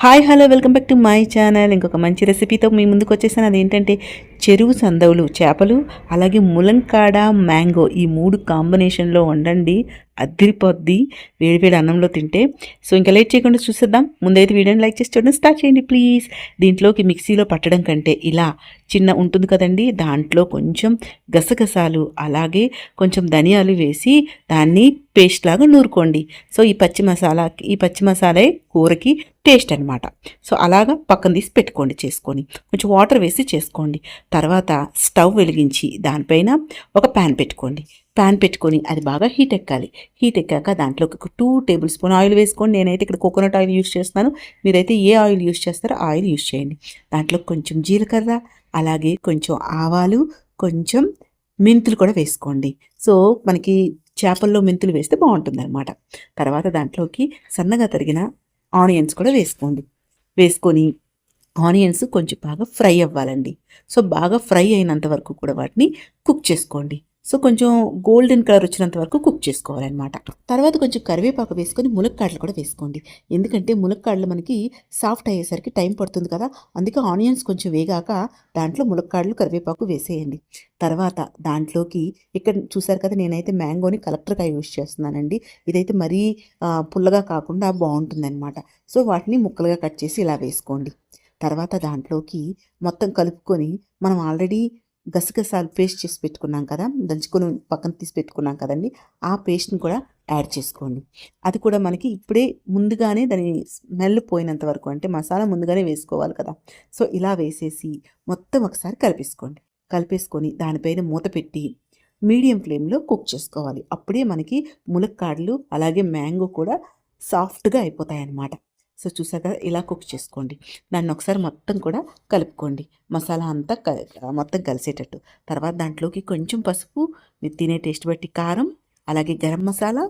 Hi hello welcome back to my channel. ఇంకొక మంచి రెసిపీతో మీ ముందుకు వచ్చేసాను. అదేంటంటే చెరువు సందవులు చేపలు, అలాగే ములంకాడ మ్యాంగో, ఈ 3 కాంబినేషన్లో వండండి. అదిరిపోద్ది వేడివేడి అన్నంలో తింటే. సో ఇంకా లేట్ చేయకుండా చూసేద్దాం. ముందైతే వీడియోని లైక్ చేసి చూడండి, స్టార్ట్ చేయండి ప్లీజ్. దీంట్లోకి మిక్సీలో పట్టడం కంటే ఇలా చిన్న ఉంటుంది కదండి, దాంట్లో కొంచెం గసగసాలు అలాగే కొంచెం ధనియాలు వేసి దాన్ని పేస్ట్ లాగా నూరుకోండి. సో ఈ పచ్చి మసాలా కూరకి టేస్ట్ అనమాట. సో అలాగా పక్కన తీసి పెట్టుకోండి చేసుకొని, కొంచెం వాటర్ వేసి చేసుకోండి. తర్వాత స్టవ్ వెలిగించి దానిపైన ఒక ప్యాన్ పెట్టుకొని అది బాగా హీట్ ఎక్కాలి. హీట్ ఎక్కాక దాంట్లోకి ఒక 2 టేబుల్ స్పూన్ ఆయిల్ వేసుకోండి. నేనైతే ఇక్కడ కోకోనట్ ఆయిల్ యూస్ చేస్తున్నాను. మీరైతే ఏ ఆయిల్ యూస్ చేస్తారో ఆయిల్ యూస్ చేయండి. దాంట్లో కొంచెం జీలకర్ర, అలాగే కొంచెం ఆవాలు, కొంచెం మెంతులు కూడా వేసుకోండి. సో మనకి చేపల్లో మెంతులు వేస్తే బాగుంటుంది అనమాట. తర్వాత దాంట్లోకి సన్నగా తరిగిన ఆనియన్స్ కూడా వేసుకొని ఆనియన్స్ కొంచెం బాగా ఫ్రై అవ్వాలండి. సో బాగా ఫ్రై అయినంత వరకు కూడా వాటిని కుక్ చేసుకోండి. సో కొంచెం గోల్డెన్ కలర్ వచ్చినంత వరకు కుక్ చేసుకోవాలన్నమాట. తర్వాత కొంచెం కరివేపాకు వేసుకొని ములక్కాడలు కూడా వేసుకోండి. ఎందుకంటే ములక్కాడలు మనకి సాఫ్ట్ అయ్యేసరికి టైం పడుతుంది కదా, అందుకే ఆనియన్స్ కొంచెం వేగాక దాంట్లో ములక్కాడలు కరివేపాకు వేసేయండి. తర్వాత దాంట్లోకి ఇక్కడ చూసారు కదా, నేనైతే మ్యాంగోని కలెక్టర్గా యూజ్ చేస్తున్నానండి. ఇదైతే మరీ పుల్లగా కాకుండా బాగుంటుందన్నమాట. సో వాటిని ముక్కలుగా కట్ చేసి ఇలా వేసుకోండి. తర్వాత దాంట్లోకి మొత్తం కలుపుకొని మనం ఆల్రెడీ గసగసాలు పేస్ట్ చేసి పెట్టుకున్నాం కదా, దంచుకొని పక్కన తీసి పెట్టుకున్నాం కదండి, ఆ పేస్ట్ని కూడా యాడ్ చేసుకోండి. అది కూడా మనకి ఇప్పుడే ముందుగానే దాని స్మెల్ పోయినంత వరకు, అంటే మసాలా ముందుగానే వేసుకోవాలి కదా. సో ఇలా వేసేసి మొత్తం ఒకసారి కలిపేసుకొని దానిపైన మూత పెట్టి మీడియం ఫ్లేమ్లో కుక్ చేసుకోవాలి. అప్పుడే మనకి ములక్కాడలు అలాగే మ్యాంగో కూడా సాఫ్ట్గా అయిపోతాయి అన్నమాట. సో చూసాక ఇలా కుక్ చేసుకోండి. దాన్ని ఒకసారి మొత్తం కూడా కలుపుకోండి, మసాలా అంతా మొత్తం కలిసేటట్టు. తర్వాత దాంట్లోకి కొంచెం పసుపు, మీరు తినే టేస్ట్ బట్టి కారం, అలాగే గరం మసాలా,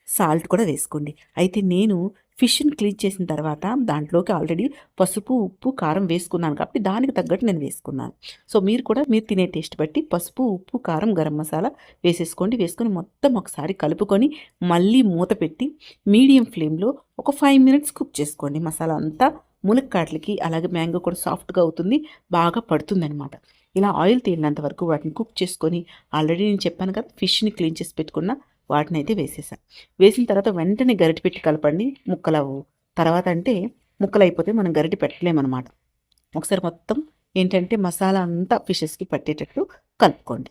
సాల్ట్ కూడా వేసుకోండి. అయితే నేను ఫిష్ని క్లీన్ చేసిన తర్వాత దాంట్లోకి ఆల్రెడీ పసుపు, ఉప్పు, కారం వేసుకున్నాను కాబట్టి దానికి తగ్గట్టు నేను వేసుకున్నాను. సో మీరు కూడా మీరు తినే టేస్ట్ బట్టి పసుపు, ఉప్పు, కారం, గరం మసాలా వేసుకొని మొత్తం ఒకసారి కలుపుకొని మళ్ళీ మూత పెట్టి మీడియం ఫ్లేమ్లో ఒక 5 మినిట్స్ కుక్ చేసుకోండి. మసాలా అంతా ములక్కాడలకి అలాగే మ్యాంగో కూడా సాఫ్ట్గా అవుతుంది, బాగా పడుతుంది అనమాట. ఇలా ఆయిల్ తేలినంత వరకు వాటిని కుక్ చేసుకొని, ఆల్రెడీ నేను చెప్పాను కదా ఫిష్ని క్లీన్ చేసి పెట్టుకున్న వాటిని అయితే వేసిన తర్వాత వెంటనే గరిటె పెట్టి కలపండి, ముక్కలవు. తర్వాత అంటే ముక్కలు అయిపోతే మనం గరిటె పెట్టలేమన్నమాట. ఒకసారి మొత్తం ఏంటంటే మసాలా అంతా ఫిషెస్కి పట్టేటట్టు కలుపుకోండి.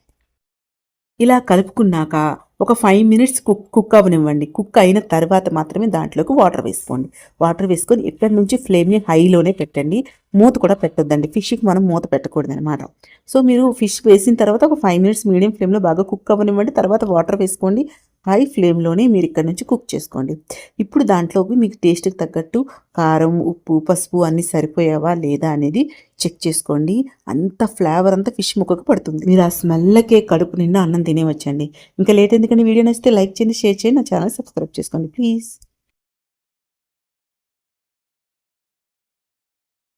ఇలా కలుపుకున్నాక ఒక 5 మినిట్స్ కుక్ అవ్వనివ్వండి. కుక్ అయిన తర్వాత మాత్రమే దాంట్లోకి వాటర్ వేసుకొని ఇక్కడ నుంచి ఫ్లేమ్ని హైలోనే పెట్టండి. మూత కూడా పెట్టొద్దండి, ఫిష్కి మనం మూత పెట్టకూడదు అనమాట. సో మీరు ఫిష్ వేసిన తర్వాత ఒక 5 మినిట్స్ మీడియం ఫ్లేమ్లో బాగా కుక్ అవ్వనివ్వండి. తర్వాత వాటర్ వేసుకోండి, హై ఫ్లేమ్లోనే మీరు ఇక్కడ నుంచి కుక్ చేసుకోండి. ఇప్పుడు దాంట్లోకి మీకు టేస్ట్కి తగ్గట్టు కారం, ఉప్పు, పసుపు అన్నీ సరిపోయావా లేదా అనేది చెక్ చేసుకోండి. అంత ఫ్లేవర్ అంతా ఫిష్ ముక్కకు పడుతుంది. మీరు ఆ స్మెల్లకే కడుపు నిండా అన్నం తినేవచ్చండి. ఇంకా లేట్ ఎందుకంటే వీడియో నచ్చితే లైక్ చేయండి, షేర్ చేయండి, నా ఛానల్ సబ్స్క్రైబ్ చేసుకోండి ప్లీజ్.